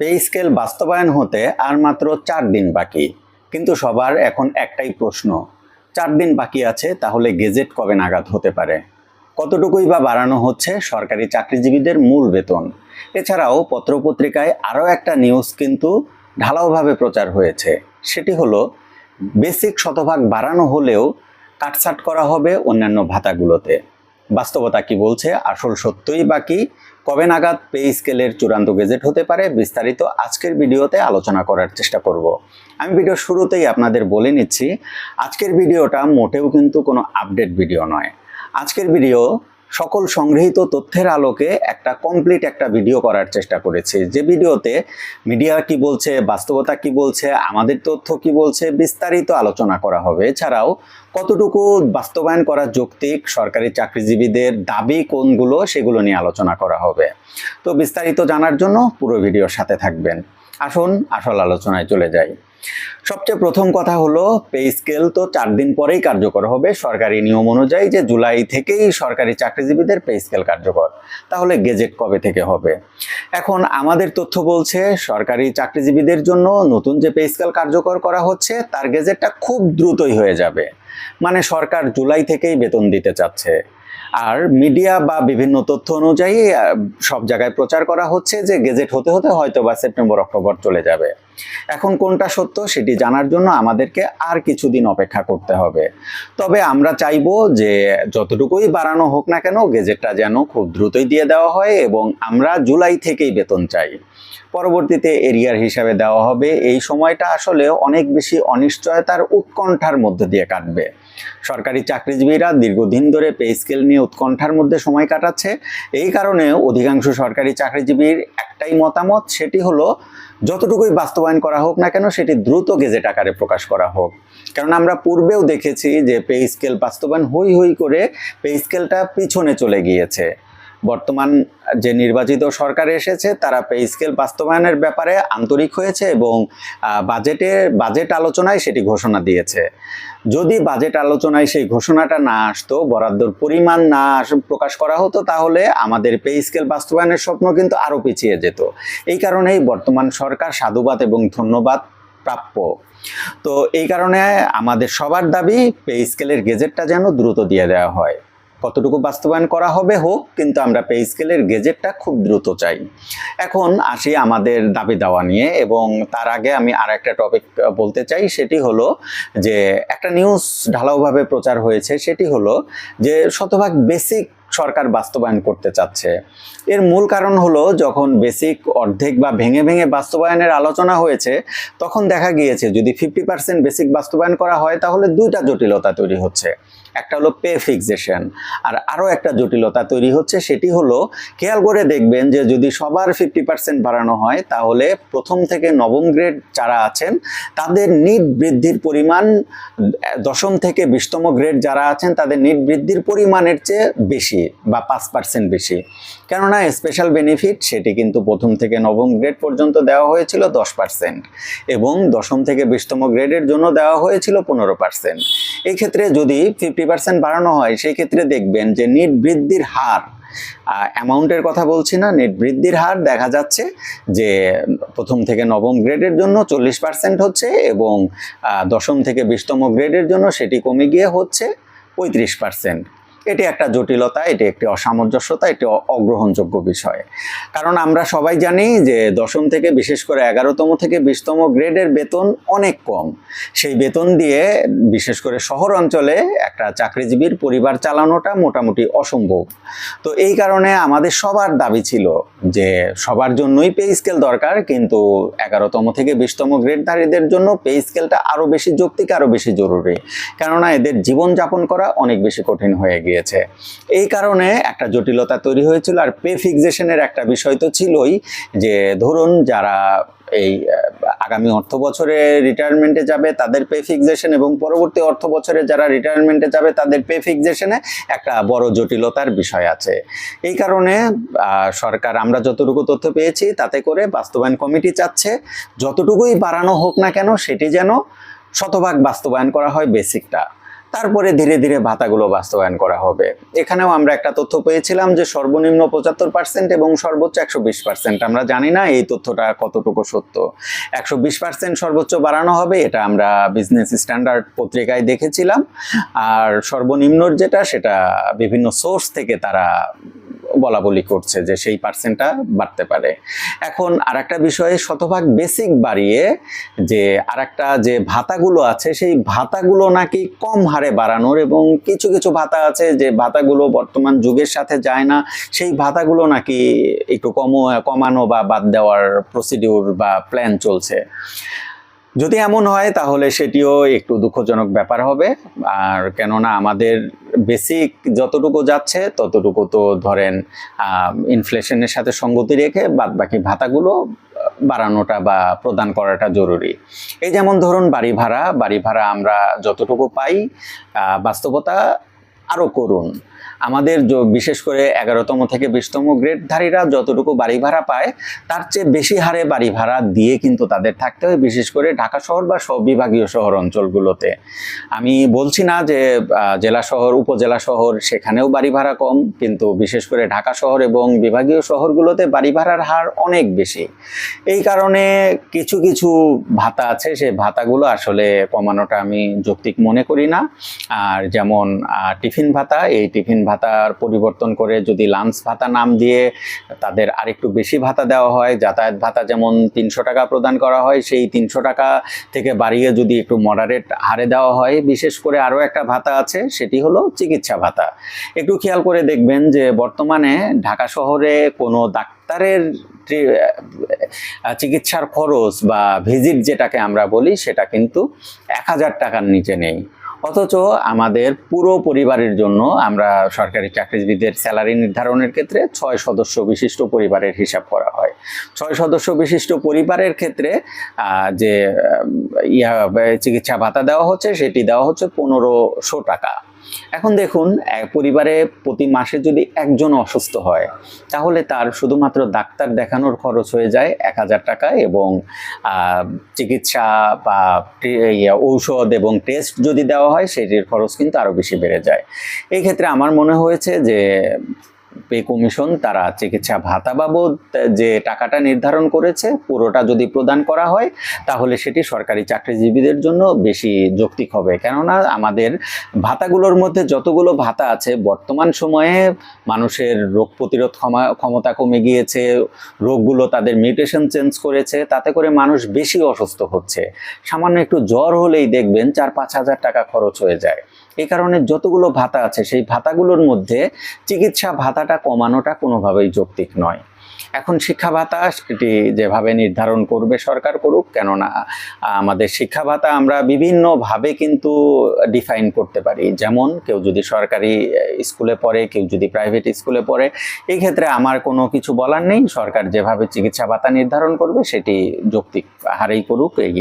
Pay scale বাস্তবায়ন হতে আর মাত্র 4 দিন বাকি, কিন্তু সবার এখন একটাই প্রশ্ন, 4 দিন বাকি আছে, তাহলে গেজেট কবে নাগাদ হতে পারে? কতটুকুই বা বাড়ানো হচ্ছে সরকারি চাকরিজীবীদের মূল বেতন? এছাড়াও পত্রপত্রিকায় আরও একটা নিউজ কিন্তু ঢালাওভাবে প্রচার হয়েছে, সেটি হলো বেসিক শতভাগ বাড়ানো হলেও কাটছাট করা হবে অন্যান্য ভাতাগুলোতে। বাস্তবতা কি বলছে, আসল সত্যই বাকি, কবে নাগাদ পে স্কেলের চূড়ান্ত গেজেট হতে পারে, বিস্তারিত আজকের ভিডিওতে আলোচনা করার চেষ্টা করব। আমি ভিডিওর শুরুতেই আপনাদের বলে নিচ্ছি, আজকের ভিডিওটা মোটেও কিন্তু কোনো আপডেট ভিডিও নয়। আজকের ভিডিও সকল সংগৃহীত তথ্যের আলোকে একটা কমপ্লিট একটা ভিডিও করার চেষ্টা করেছি, যে ভিডিওতে মিডিয়া কি বলছে, বাস্তবতা কি বলছে, আমাদের তথ্য কি বলছে, বিস্তারিত আলোচনা করা হবে। এছাড়াও কতটুকু বাস্তবায়ন করা যৌক্তিক, সরকারি চাকরিজীবীদের দাবি কোনগুলো, সেগুলো নিয়ে আলোচনা করা হবে। তো বিস্তারিত জানার জন্য পুরো ভিডিওর সাথে থাকবেন। আসুন আসল আলোচনায় চলে যাই। সবচেয়ে প্রথম কথা হলো, পে স্কেল তো 4 দিন পরেই কার্যকর হবে সরকারি নিয়ম অনুযায়ী, যে জুলাই থেকেই সরকারি চাকরিজীবীদের পে স্কেল কার্যকর। তাহলে গেজেট কবে থেকে হবে? এখন আমাদের তথ্য বলছে সরকারি চাকরিজীবীদের জন্য নতুন যে পে স্কেল কার্যকর করা হচ্ছে তার গেজেটটা খুব দ্রুতই হয়ে যাবে। মানে সরকার জুলাই থেকেই বেতন দিতে চাচ্ছে। আর মিডিয়া বা বিভিন্ন তথ্য অনুযায়ী সব জায়গায় প্রচার করা হচ্ছে যে গেজেট হতে হতে হয়তো বা সেপ্টেম্বর অক্টোবর চলে যাবে। এখন কোনটা সত্য সেটি জানার জন্য আমাদেরকে আর কিছুদিন অপেক্ষা করতে হবে। তবে আমরা চাইবো যে যতটুকুই বাড়ানো হোক না কেন, গেজেটটা যেন খুব দ্রুতই দিয়ে দেওয়া হয়, এবং আমরা জুলাই থেকেই বেতন চাই। পরবর্তীতে এরিয়ার হিসাবে দেওয়া হবে। এই সময়টা আসলে অনেক বেশি অনিশ্চয়তার, উৎকণ্ঠার মধ্যে দিয়ে কাটবে। সরকারি চাকরিজীবীরা দীর্ঘদিন ধরে পে স্কেল নিয়ে উৎকণ্ঠার মধ্যে সময় কাটাচ্ছে। এই কারণে অধিকাংশ সরকারি চাকরিজীবীর একটাই মতামত, সেটি হলো যতটুকুই বাস্তবায়ন করা হোক না কেন সেটি দ্রুত গেজেট আকারে প্রকাশ করা হোক। কারণ আমরা পূর্বেও দেখেছি যে পে স্কেল বাস্তবায়ন হই হই করে পে স্কেলটা পিছনে চলে গিয়েছে। বর্তমান যে নির্বাচিত সরকার এসেছে তারা পে স্কেল বাস্তবায়নের ব্যাপারে আন্তরিক হয়েছে এবং বাজেট আলোচনায় সেটি ঘোষণা দিয়েছে। যদি বাজেট আলোচনায় সেই ঘোষণাটা না আসতো, বরাদ্দর পরিমাণ না প্রকাশ করা হতো, তাহলে আমাদের পে স্কেল বাস্তবায়নের স্বপ্ন কিন্তু আরও পিছিয়ে যেত। এই কারণেই বর্তমান সরকার সাধুবাদ এবং ধন্যবাদ প্রাপ্য। তো এই কারণে আমাদের সবার দাবি পে স্কেলের গেজেটটা যেন দ্রুত দিয়ে দেওয়া হয়। কতটুকু বাস্তবায়ন করা হবে হোক, কিন্তু আমরা পে স্কেলের গেজেটটা খুব দ্রুত চাই। এখন আসি আমাদের দাবি দাওয়া নিয়ে, এবং তার আগে আমি আর একটা টপিক বলতে চাই। সেটি হলো যে একটা নিউজ ঢালাওভাবে প্রচার হয়েছে, সেটি হলো যে শতভাগ বেসিক সরকার বাস্তবায়ন করতে চাচ্ছে। এর মূল কারণ হলো, যখন বেসিক অর্ধেক বা ভেঙে ভেঙে বাস্তবায়নের আলোচনা হয়েছে, তখন দেখা গিয়েছে যদি 50% বেসিক বাস্তবায়ন করা হয় তাহলে দুইটা জটিলতা তৈরি হচ্ছে। একটা হলো পে ফিক্সেশন, আর আরও একটা জটিলতা তৈরি হচ্ছে, সেটি হলো খেয়াল করে দেখবেন যে যদি সবার 50% বাড়ানো হয়, তাহলে প্রথম থেকে নবম গ্রেড যারা আছেন তাদের নিট বৃদ্ধির পরিমাণ, দশম থেকে 20তম গ্রেড যারা আছেন তাদের নিট বৃদ্ধির পরিমাণের চেয়ে বেশি বা 5% বেশি। কেননা স্পেশাল বেনিফিট সেটি কিন্তু প্রথম থেকে নবম গ্রেড পর্যন্ত দেওয়া হয়েছিল 10%, এবং দশম থেকে 20তম গ্রেডের জন্য দেওয়া হয়েছিল 15%। এই ক্ষেত্রে যদি 50% বাড়ানো হয়, সেই ক্ষেত্রে দেখবেন যে নিট বৃদ্ধির হার, অ্যামাউন্টের কথা বলছি না, নেট বৃদ্ধির হার দেখা যাচ্ছে যে প্রথম থেকে নবম গ্রেডের জন্য 40% হচ্ছে, এবং দশম থেকে 20তম গ্রেডের জন্য সেটি কমে গিয়ে হচ্ছে 35%। এটি একটা জটিলতা, এটি একটি অসামঞ্জস্যতা, এটি অগ্রহণযোগ্য বিষয়। কারণ আমরা সবাই জানি যে দশম থেকে বিশেষ করে 11তম থেকে 20তম গ্রেডের বেতন অনেক কম। সেই বেতন দিয়ে বিশেষ করে শহর অঞ্চলে একটা চাকরিজীবীর পরিবার চালানোটা মোটামুটি অসম্ভব। তো এই কারণে আমাদের সবার দাবি ছিল যে সবার জন্যই পে স্কেল দরকার, কিন্তু 11তম থেকে 20তম গ্রেডধারীদের জন্য পে স্কেলটা আরও বেশি যৌক্তিক, আরও বেশি জরুরি। কেননা এদের জীবনযাপন করা অনেক বেশি কঠিন হয়ে গিয়েছে। এই কারণে একটা জটিলতা তৈরি হয়েছিল। আর পে ফিক্সেশনের একটা বিষয় তো ছিলই, যে ধরুন যারা এই আগামী অর্থ বছরে রিটায়ারমেন্টে যাবে তাদের পে ফিক্সেশন, এবং পরবর্তী অর্থ বছরে যারা রিটায়ারমেন্টে যাবে তাদের পে ফিক্সেশনে একটা বড় জটিলতার বিষয় আছে। এই কারণে সরকার, আমরা যতটুকু তথ্য পেয়েছি তাতে করে বাস্তবায়ন কমিটি চাচ্ছে যতটুকুই বাড়ানো হোক না কেন সেটি যেন শতভাগ বাস্তবায়ন করা হয় বেসিকটা। তারপরে ধীরে ধীরে ভাতাগুলো বাস্তবায়ন করা হবে। এখানেও আমরা একটা তথ্য পেয়েছিলাম যে সর্বনিম্ন 75% এবং সর্বোচ্চ 120%। আমরা জানি না এই তথ্যটা কতটুকু সত্য। 120% সর্বোচ্চ বাড়ানো হবে, এটা আমরা বিজনেস স্ট্যান্ডার্ড পত্রিকায় দেখেছিলাম। আর সর্বনিম্নর যেটা, সেটা বিভিন্ন সোর্স থেকে তারা বলা বলি করছে যে সেই পার্সেন্টটা বাড়তে পারে। এখন আরেকটা বিষয়ে শতভাগ বেসিক বাড়িয়ে যে আরেকটা যে ভাতাগুলো আছে সেই ভাতাগুলো নাকি কম হারে বাড়ানোর, এবং কিছু কিছু ভাতা আছে যে ভাতাগুলো বর্তমান যুগের সাথে যায় না, সেই ভাতাগুলো নাকি একটু কমানো বা বাদ দেওয়ার প্রসিডিউর বা প্ল্যান চলছে। যদি এমন হয় তাহলে সেটিও একটু দুঃখজনক ব্যাপার হবে। আর কেননা আমাদের বেসিক যতটুকু যাচ্ছে ততটুকু তো ধরেন ইনফ্লেশনের সাথে সঙ্গতি রেখে বাদবাকি ভাতাগুলো বাড়ানোটা বা প্রদান করাটা জরুরি। এই যেমন ধরুন বাড়ি ভাড়া আমরা যতটুকু পাই, বাস্তবতা আরও করুন। আমাদের বিশেষ করে 11তম থেকে 20তম গ্রেডধারীরা যতটুকু বাড়ি ভাড়া পায় তার চেয়ে বেশি হারে বাড়ি ভাড়া দিয়ে কিন্তু তাদের থাকতে হয়, বিশেষ করে ঢাকা শহর বা বিভাগীয় শহর অঞ্চলগুলোতে। আমি বলছি না যে জেলা শহর উপজেলা শহর সেখানেও বাড়ি ভাড়া কম, কিন্তু বিশেষ করে ঢাকা শহর এবং বিভাগীয় শহরগুলোতে বাড়ি ভাড়ার হার অনেক বেশি। এই কারণে কিছু কিছু ভাতা আছে, সেই ভাতাগুলো আসলে কমানোটা আমি যৌক্তিক মনে করি না। আর যেমন টিফিন ভাতা, এই টিফিন ভাতার পরিবর্তন করে যদি লাঞ্চ ভাতা নাম দিয়ে তাদের আরেকটু বেশি ভাতা দেওয়া হয়, যাতায়াত ভাতা যেমন 300 টাকা প্রদান করা হয়, সেই 300 টাকা থেকে বাড়িয়ে যদি একটু মডারেট হারে দেওয়া হয়। বিশেষ করে আরও একটা ভাতা আছে, সেটি হলো চিকিৎসা ভাতা। একটু খেয়াল করে দেখবেন যে বর্তমানে ঢাকা শহরে কোনো ডাক্তারের চিকিৎসার খরচ বা ভিজিট যেটাকে আমরা বলি সেটা কিন্তু 1000 টাকার নিচে নেই। অথচ আমাদের পুরো পরিবারের জন্য আমরা সরকারি চাকরিজীবীদের স্যালারি নির্ধারণের ক্ষেত্রে 6 সদস্য বিশিষ্ট পরিবারের হিসাব করা হয়। 6 সদস্য বিশিষ্ট পরিবারের ক্ষেত্রে যে চিকিৎসা ভাতা দেওয়া হচ্ছে সেটি দেওয়া হচ্ছে 1500 টাকা। এখন দেখুন, পরিবারে প্রতি মাসে যদি একজন অসুস্থ হয় তাহলে তার শুধুমাত্র ডাক্তার দেখানোর খরচ হয়ে যায় 1000 টাকা, এবং চিকিৎসা বা ঔষধ এবং টেস্ট যদি দেওয়া হয় সেটির খরচ কিন্তু আরও বেশি বেড়ে যায়। এই ক্ষেত্রে আমার মনে হয়েছে যে পে কমিশন তারা চিকিৎসা ভাতা বাবদ যে টাকাটা নির্ধারণ করেছে পুরোটা যদি প্রদান করা হয় তাহলে সেটি সরকারি চাকরিজীবীদের জন্য বেশি যৌক্তিক হবে। কেননা আমাদের ভাতাগুলোর মধ্যে যতগুলো ভাতা আছে বর্তমান সময়ে মানুষের রোগ প্রতিরোধ ক্ষমতা কমে গিয়েছে, রোগগুলো তাদের মিউটেশন চেঞ্জ করেছে, তাতে করে মানুষ বেশি অসুস্থ হচ্ছে। সামান্য একটু জ্বর হলেই দেখবেন 4-5 হাজার টাকা খরচ হয়ে যায়। এই কারণে যতগুলো ভাতা আছে সেই ভাতাগুলোর মধ্যে চিকিৎসা ভাতাটা কমানোটা কোনোভাবেই যৌক্তিক নয়। এখন শিক্ষা ভাতা এটি যেভাবে নির্ধারণ করবে সরকার করুক, কেননা আমাদের শিক্ষা ভাতা আমরা বিভিন্নভাবে কিন্তু ডিফাইন করতে পারি। যেমন কেউ যদি সরকারি স্কুলে পড়ে, কেউ যদি প্রাইভেট স্কুলে পড়ে, এই ক্ষেত্রে আমার কোনো কিছু বলার নেই। সরকার যেভাবে চিকিৎসা ভাতা নির্ধারণ করবে সেটি যৌক্তিক হারেই করুক, এই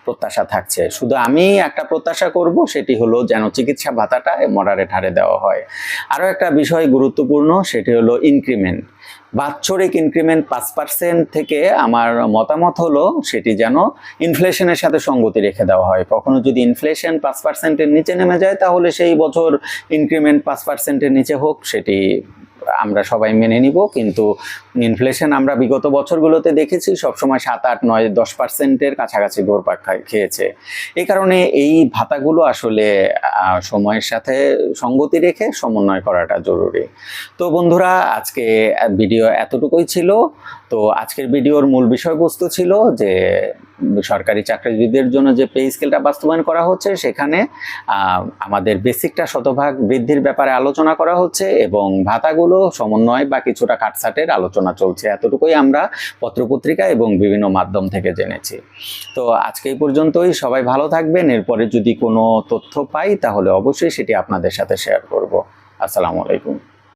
প্রত্যাশা থাকছে। শুধু আমি একটা প্রত্যাশা করব, সেটি হলো যেন চিকিৎসা ভাতাটা মডারেট হারে দেওয়া হয়। আরও একটা বিষয় গুরুত্বপূর্ণ, সেটি হলো ইনক্রিমেন্ট। বাৎসরিক ইনক্রিমেন্ট 5% থেকে আমার মতামত হলো সেটি যেন ইনফ্লেশনের সাথে সঙ্গতি রেখে দেওয়া হয়। কখনো যদি ইনফ্লেশন 5%-এর নিচে নেমে যায় তাহলে সেই বছর ইনক্রিমেন্ট 5%-এর নিচে হোক, সেটি আমরা সবাই মেনে নিব। কিন্তু ইনফ্লেশন আমরা বিগত বছরগুলোতে দেখেছি সবসময় 7, 8, 9, 10%-এর কাছাকাছি দৌড়পাক খেয়েছে। এই কারণে এই ভাতাগুলো আসলে সময়ের সাথে সঙ্গতি রেখে সমন্বয় করাটা জরুরি। তো বন্ধুরা, আজকে ভিডিও এতটুকুই ছিল। তো আজকের ভিডিওর মূল বিষয়বস্তু ছিল যে সরকারি চাকরিজীবীদের জন্য যে পে স্কেলটা বাস্তবায়ন করা হচ্ছে সেখানে আমাদের বেসিকটা শতভাগ বৃদ্ধির ব্যাপারে আলোচনা করা হচ্ছে এবং ভাতাগুলো সমন্বয় বা কিছুটা কাটছাটের আলোচনা চলছে। এতটুকুই আমরা পত্রপত্রিকা এবং বিভিন্ন মাধ্যম থেকে জেনেছি। তো আজকে এই পর্যন্তই। সবাই ভালো থাকবেন। এরপরে যদি কোনো তথ্য পাই তাহলে অবশ্যই সেটি আপনাদের সাথে শেয়ার করব। আসসালামু আলাইকুম।